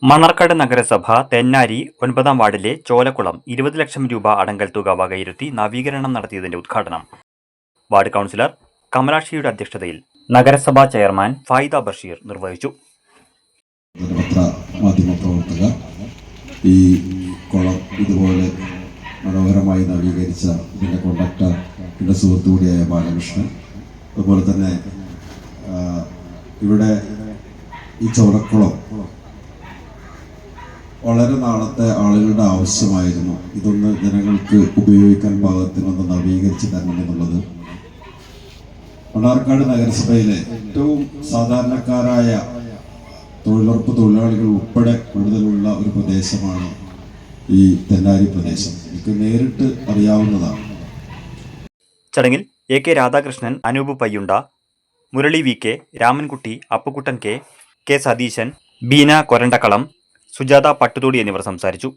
മണ്ണാർക്കാട് നഗരസഭ തെന്നാരി 9-ാം വാർഡിലെ ചോലക്കുളം 20 ലക്ഷം രൂപ അടങ്കൽ തുക വകയിരുത്തി നവീകരണം നടത്തിയതിന്റെ ഉദ്ഘാടനം വാർഡ് കൗൺസിലർ കമലാക്ഷിയുടെ അധ്യക്ഷതയിൽ നഗരസഭാ ചെയർമാൻ ഫായിദ ബഷീർ നിർവഹിച്ചു. മാധ്യമപ്രവർത്തകർ ഈ കുളം ഇതുപോലെ മനോഹരമായി നവീകരിച്ച ഇതിൻ്റെ കോൺട്രാക്ടർ എൻ്റെ സുഹൃത്തു കൂടിയായ ബാലകൃഷ്ണൻ, അതുപോലെ തന്നെ ഇവിടെ ഈ ചോലക്കുളം വളരെ നാളത്തെ ആളുകളുടെ ആവശ്യമായിരുന്നു. ഇതൊന്ന് ജനങ്ങൾക്ക് ഉപയോഗിക്കാൻ പാകത്തിനൊന്ന് നവീകരിച്ച് തരണമെന്നുള്ളത്. മണ്ണാർക്കാട് നഗരസഭയിലെ ഏറ്റവും സാധാരണക്കാരായ തൊഴിലുറപ്പ് തൊഴിലാളികൾ ഉൾപ്പെടെ കൂടുതലുള്ള ഒരു പ്രദേശമാണ് ഈ തെന്നാരി പ്രദേശം. എനിക്ക് നേരിട്ട് അറിയാവുന്നതാണ്. ചടങ്ങിൽ A K Radhakrishnan, Anoop Payyunda, Murali V K, Ramankutty, Appukuttan K, K Satheesan, Beena Korandakkalam, Sujatha Pattuthodi എന്നിവർ സംസാരിച്ചു.